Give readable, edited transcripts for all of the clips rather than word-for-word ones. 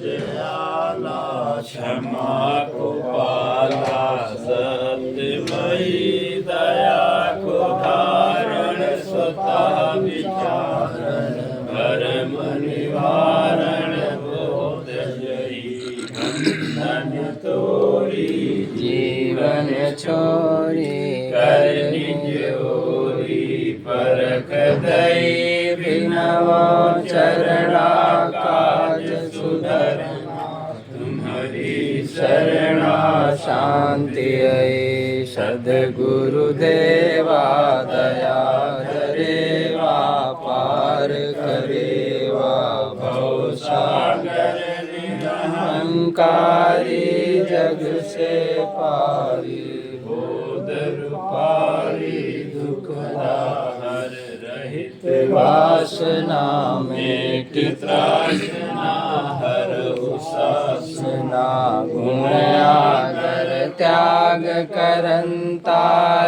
दयाला क्षमा को पाला सत्यमयी दया को धारण स्वतः विचारण कर्म निवारण बोधयी बंधन तोरी जीवन छोरी कर निज ओरी परख दई बिनव चरणा काज सुधरना तुम्हारी शरणा शांति आई सद्गुरुदेवा दया धरेवा पार करेवा भव सागर निरहंकारी जग से पारी बोध रूपारी दुख हर रहित वासना में तृष्णा हर उसासना गुण आदर त्याग करंता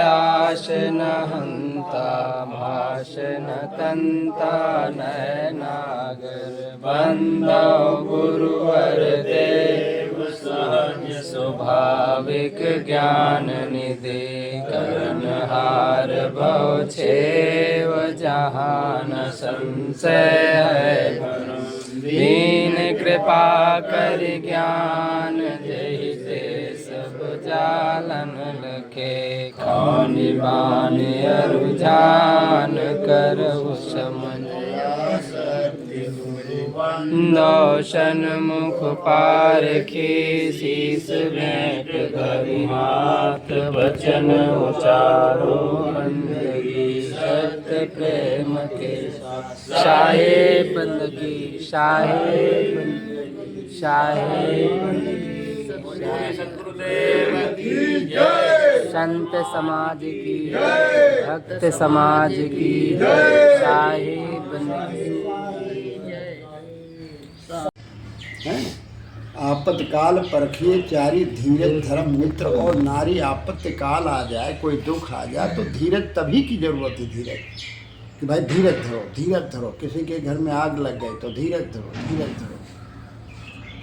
आसन हंता भाषण तंता नयनागर बंदव गुरुवर देव सहज स्वाभाविक ज्ञान निधि करनहार भव छेव जहान संशय है दीन कृपा कर ज्ञान जहि ते सब जालन लखे कौन बान अरुझान करहु समन दौशन मुख पारखी शीस भेंट धरि हाथ वचन उचारो बंदगी सत्य प्रेम के शाहे बंदगी शाहे बंदगी शाहे सद्गुरुदेव की जय संत समाज की भक्त समाज की शाहे बंदगी आपत्काल परखिए चारी धीरज धर्म मित्र और नारी आपत्तिकाल आ जाए कोई दुख आ जाए तो धीरज तभी की जरूरत है धीरज कि भाई धीरज धरो किसी के घर में आग लग गई तो धीरज धरो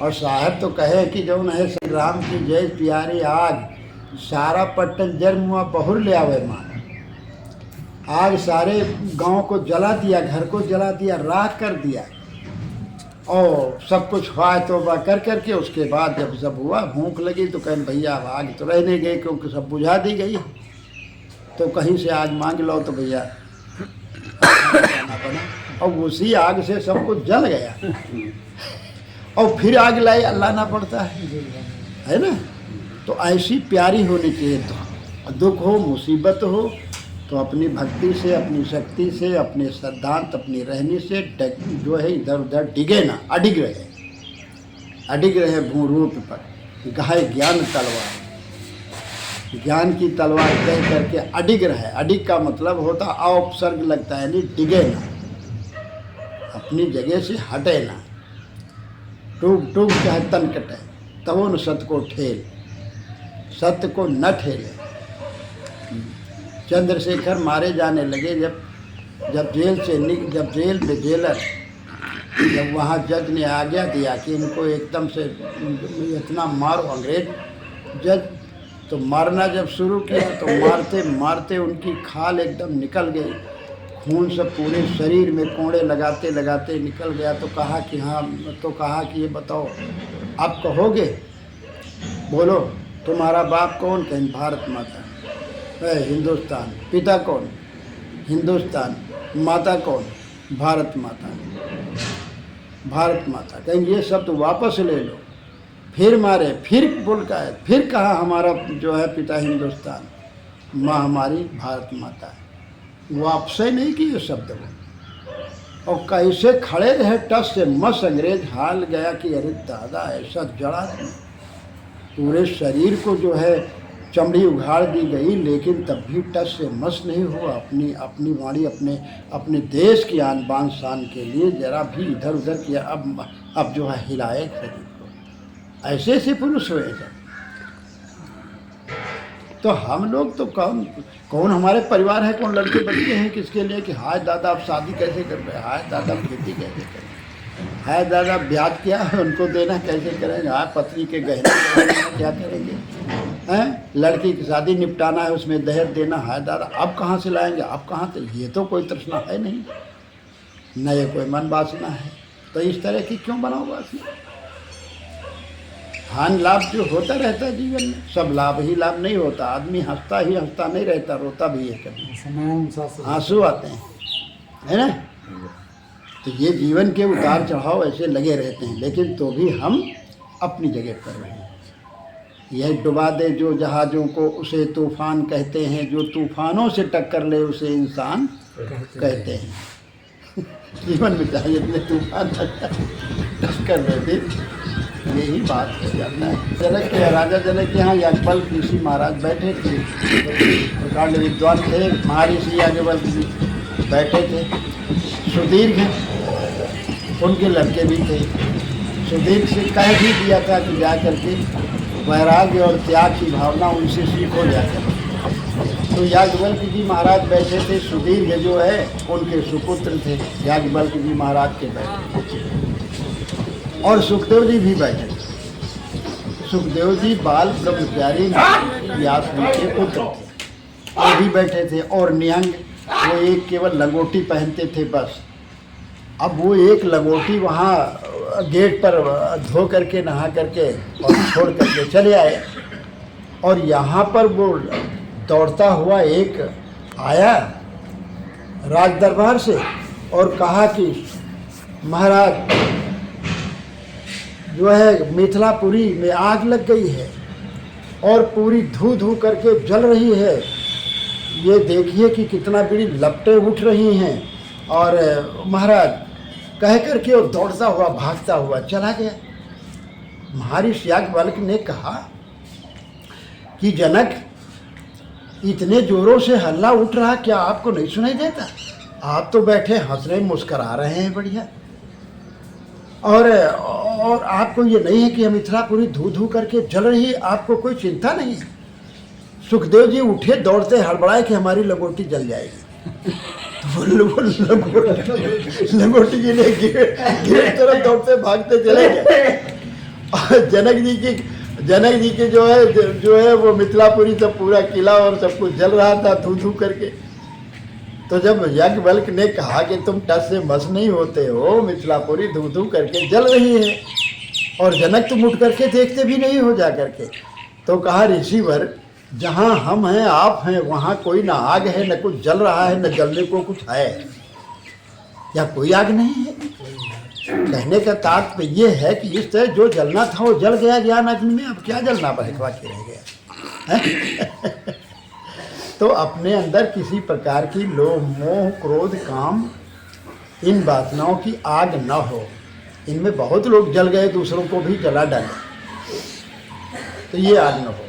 और साहब तो कहे कि जो है श्री राम की जय प्यारी आग सारा पट्टन जन्म हुआ बहुर ले आवे मान आग सारे गांव को जला दिया घर को जला दिया राख कर दिया और सब कुछ हुआ तोबा कर करके उसके बाद जब सब हुआ भूख लगी तो कहें भैया अब आग तो रह नहीं गई क्योंकि सब बुझा दी गई तो कहीं से आग मांग लो तो भैया और उसी आग से सब कुछ जल गया और फिर आग लाई अल्लाह ना पड़ता है ना। तो ऐसी प्यारी होनी चाहिए दुख हो मुसीबत हो तो अपनी भक्ति से अपनी शक्ति से अपने सिद्धांत अपनी रहनी से जो है इधर उधर डिगे ना अडिग रहे भूरूप पर गाय ज्ञान तलवार ज्ञान की तलवार कह करके अडिग रहे। अडिग का मतलब होता औपसर्ग लगता है यानी डिगे ना अपनी जगह से हटे ना टूक टूक चाहे तन कटे तबो न सत्य को ठेल सत्य को न ठेले। चंद्रशेखर मारे जाने लगे जब जेल में जेलर जब वहाँ जज ने आज्ञा दिया कि इनको एकदम से इतना मारो अंग्रेज जज तो मारना जब शुरू किया तो मारते मारते उनकी खाल एकदम निकल गई खून सब पूरे शरीर में कोड़े लगाते लगाते निकल गया। तो कहा कि हाँ तो कहा कि ये बताओ आप कहोगे बोलो तुम्हारा बाप कौन कहें भारत माता हिंदुस्तान पिता कौन हिंदुस्तान माता कौन भारत माता कहें ये सब तो वापस ले लो फिर मारे फिर बोल का है फिर कहा हमारा जो है पिता हिंदुस्तान माँ हमारी भारत माता है वापस ही नहीं किए शब्द वो और कैसे खड़े रहे टस से मस अंग्रेज हाल गया कि अरे दादा ऐसा जड़ा पूरे शरीर को जो है चमड़ी उघाड़ दी गई लेकिन तब भी टस से मस नहीं हुआ अपनी वाणी अपने देश की आन बान शान के लिए जरा भी इधर उधर किया। अब जो है हिलाए शरीर को ऐसे ऐसे पुरुष हुए सब। तो हम लोग तो कौन हमारे परिवार है कौन लड़के बच्चे हैं किसके लिए कि हाय दादा आप शादी कैसे कर रहे हाय दादा आप खेती कैसे कर रहे है दादा ब्याज क्या है उनको देना कैसे करेंगे? हाँ पत्नी के गहने क्या करेंगे? हैं लड़की की शादी निपटाना है उसमें दहेज देना है दादा, अब कहाँ से लाएंगे? अब कहाँ से? ये तो कोई तृष्णा है नहीं, न ये कोई मन वासना है। तो इस तरह की क्यों बनाओ वासना? हानि लाभ जो होता रहता है जीवन में, सब लाभ ही लाभ नहीं होता। आदमी हंसता ही हंसता नहीं रहता, रोता भी है कभी, आंसू आते हैं, है ना। तो ये जीवन के उतार चढ़ाव ऐसे लगे रहते हैं, लेकिन तो भी हम अपनी जगह कर रहे हैं। यह डुबा दे जो जहाज़ों को उसे तूफान कहते हैं, जो तूफानों से टक्कर ले उसे इंसान कहते हैं। जीवन में चाहे इतने तूफान टक्कर ले भी यही बात हो जाता है। जनक के राजा जनक के यहाँ याज्ञवल्क ऋषि महाराज बैठे थे, प्रकांड विद्वान थे, महर्षि याज्ञवल्क जी बैठे थे। सुदीर्घ उनके लड़के भी थे। सुदीर्घ से कह भी दिया था कि जा करके वैराग्य और त्याग की भावना उनसे सीखो जाकर। तो याज्ञवल्क जी महाराज बैठे थे, सुदीर्घ जो है उनके सुपुत्र थे याज्ञवल्क जी महाराज के बैठे, और सुखदेव जी भी बैठे थे। सुखदेव जी बाल ब्रह्मचारी व्यास मुनि के पुत्र थे, वो भी बैठे थे। और निहंग वो एक केवल लंगोटी पहनते थे बस। अब वो एक लंगोटी वहाँ गेट पर धो करके नहा करके और छोड़ करके चले आए। और यहाँ पर वो दौड़ता हुआ एक आया राज दरबार से और कहा कि महाराज जो है मिथिलापुरी में आग लग गई है और पूरी धू धू करके जल रही है, ये देखिए कि कितना बड़ी लपटें उठ रही हैं। और महाराज कह करके और दौड़ता हुआ भागता हुआ चला गया। महर्षि याज्ञवल्क ने कहा कि जनक इतने जोरों से हल्ला उठ रहा, क्या आपको नहीं सुनाई देता? आप तो बैठे हंस रहे मुस्करा रहे हैं बढ़िया, और आपको ये नहीं है कि हम मिथिलापुरी धू धू करके जल रही है? आपको कोई चिंता नहीं है? सुखदेव जी उठे दौड़ते हड़बड़ाए कि हमारी लंगोटी जल जाएगी। तो वो लंगोटी जी ने गेट तरफ दौड़ते भागते चले गए। और जनक जी के जो है वो मिथिलापुरी सब पूरा किला और सब कुछ जल रहा था धू धू करके। तो जब याज्ञवल्क ने कहा कि तुम टस से मस नहीं होते हो, मिथिलापुरी धू धू करके जल रही है, और जनक तुम उठ करके देखते भी नहीं हो जा करके। तो कहा ऋषिवर, जहाँ हम हैं आप हैं वहाँ कोई ना आग है, न कुछ जल रहा है, न जलने को कुछ है, या कोई आग नहीं है। कहने का तात्पर्य ये है कि इस तरह जो जलना था वो जल गया ज्ञान अग्नि में, अब क्या जलना बहकवा के रह गया। तो अपने अंदर किसी प्रकार की लोभ मोह क्रोध काम इन वासनाओं की आग न हो। इनमें बहुत लोग जल गए, दूसरों को भी जला डाले, तो ये आग न हो।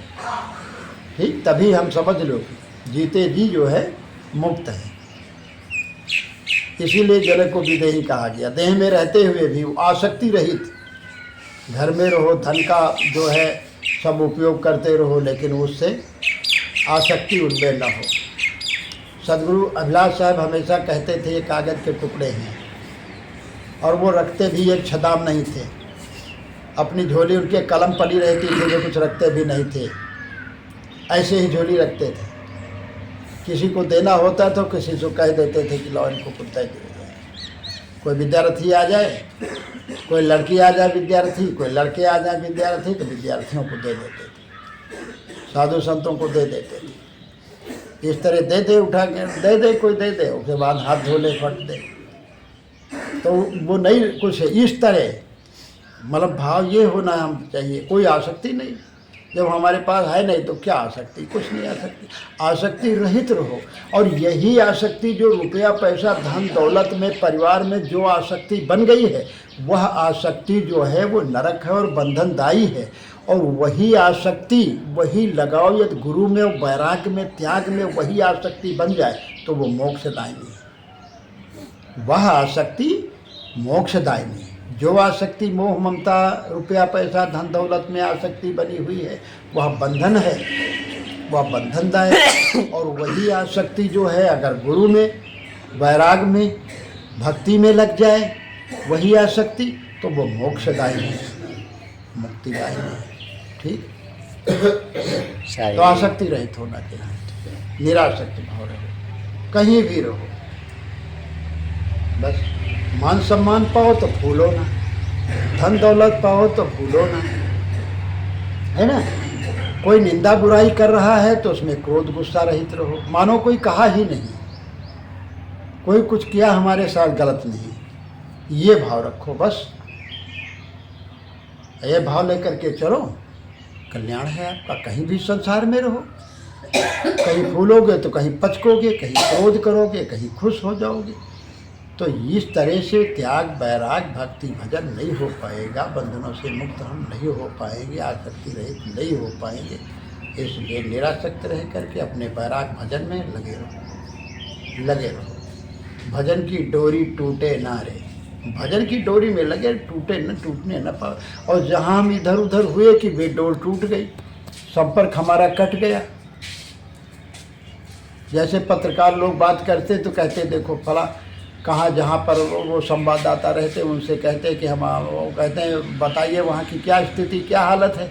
ठीक, तभी हम समझ लो जीते जी जो है मुक्त है। इसीलिए जनक को विदेही कहा गया। देह में रहते हुए भी आसक्ति रहित, घर में रहो, धन का जो है सब उपयोग करते रहो, लेकिन उससे आसक्ति उनमें न हो। सदगुरु अभिलाष साहब हमेशा कहते थे ये कागज़ के टुकड़े हैं, और वो रखते भी एक छदाम नहीं थे। अपनी झोली उनके कलम पड़ी रहती थी, वे कुछ रखते भी नहीं थे, ऐसे ही झोली रखते थे। किसी को देना होता तो किसी को कह देते थे कि लो इनको कुछ दे दो। कोई विद्यार्थी आ जाए, कोई लड़की आ जाए विद्यार्थी, कोई लड़के आ जाए विद्यार्थी, तो विद्यार्थियों को दे देते थे, साधु संतों को दे देते थे। इस तरह दे दे, उठा के दे दे, कोई दे दे, उसके बाद हाथ धो ले, फट दे। तो वो नहीं, कुछ इस तरह मतलब भाव ये होना हम चाहिए, कोई आसक्ति नहीं। जब हमारे पास है नहीं तो क्या आसक्ति? कुछ नहीं आसक्ति। आसक्ति रहित रहो। और यही आसक्ति जो रुपया पैसा धन दौलत में परिवार में जो आसक्ति बन गई है, वह आसक्ति जो है वो नरक है और बंधनदायी है। और वही आसक्ति, वही लगाव यदि गुरु में, वैराग्य में, त्याग में वही आसक्ति बन जाए तो वो मोक्षदायिनी है। वह आसक्ति मोक्षदायिनी है। जो आसक्ति मोह ममता रुपया पैसा धन दौलत में आसक्ति बनी हुई है वह बंधन है, वह बंधनदायक। और वही आसक्ति जो है अगर गुरु में, वैराग में, भक्ति में लग जाए, वही आसक्ति तो वो मोक्षदायी है, मुक्तिदायी है। ठीक, तो आसक्ति रहित होना चाहिए, निरासक्ति भाव रहो, कहीं भी रहो। बस मान सम्मान पाओ तो भूलो ना, धन दौलत पाओ तो भूलो ना, है ना। कोई निंदा बुराई कर रहा है तो उसमें क्रोध गुस्सा रहित रहो, मानो कोई कहा ही नहीं, कोई कुछ किया हमारे साथ गलत नहीं, ये भाव रखो। बस ये भाव लेकर के चलो, कल्याण है आपका। कहीं भी संसार में रहो, कहीं फूलोगे तो कहीं पचकोगे, कहीं क्रोध करोगे, कहीं खुश हो जाओगे। तो इस तरह से त्याग, वैराग, भक्ति, भजन नहीं हो पाएगा, बंधनों से मुक्त हम नहीं हो पाएंगे, आसक्ति रहित नहीं हो पाएंगे। इसलिए निरासक्त रह करके अपने वैराग भजन में लगे रहो, लगे रहो। भजन की डोरी टूटे ना रे, भजन की डोरी में लगे, टूटे न, टूटने न पाओ। और जहाँ हम इधर उधर हुए कि वे डोर टूट गई, संपर्क हमारा कट गया। जैसे पत्रकार लोग बात करते तो कहते देखो फला कहाँ, जहाँ पर वो संवाददाता रहते उनसे कहते कि हम, वो कहते हैं बताइए वहाँ की क्या स्थिति, क्या हालत है।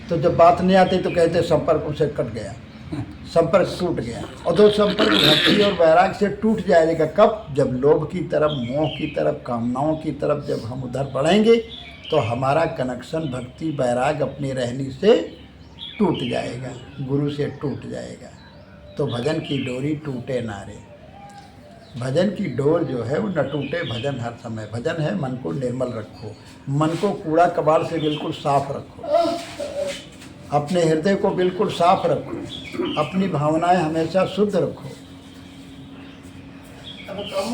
तो जब बात नहीं आती तो कहते संपर्क उनसे कट गया, संपर्क टूट गया। और दो संपर्क भक्ति और वैराग से टूट जाएगा कब? जब लोभ की तरफ, मोह की तरफ, कामनाओं की तरफ जब हम उधर बढ़ेंगे तो हमारा कनेक्शन भक्ति वैराग अपनी रहनी से टूट जाएगा, गुरु से टूट जाएगा। तो भजन की डोरी टूटे ना रे, भजन की डोर जो है वो न टूटे। भजन हर समय, भजन है मन को निर्मल रखो, मन को कूड़ा कबाड़ से बिल्कुल साफ रखो, अपने हृदय को बिल्कुल साफ रखो, अपनी भावनाएं हमेशा शुद्ध रखो।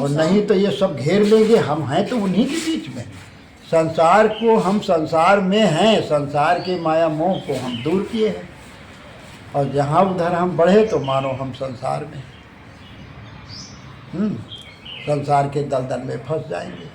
और नहीं तो ये सब घेर लेंगे, हम हैं तो उन्हीं के बीच में। संसार को, हम संसार में हैं, संसार के माया मोह को हम दूर किए हैं। और जहाँ उधर हम बढ़े तो मानो हम संसार में, संसार के दलदल में फंस जाएंगे।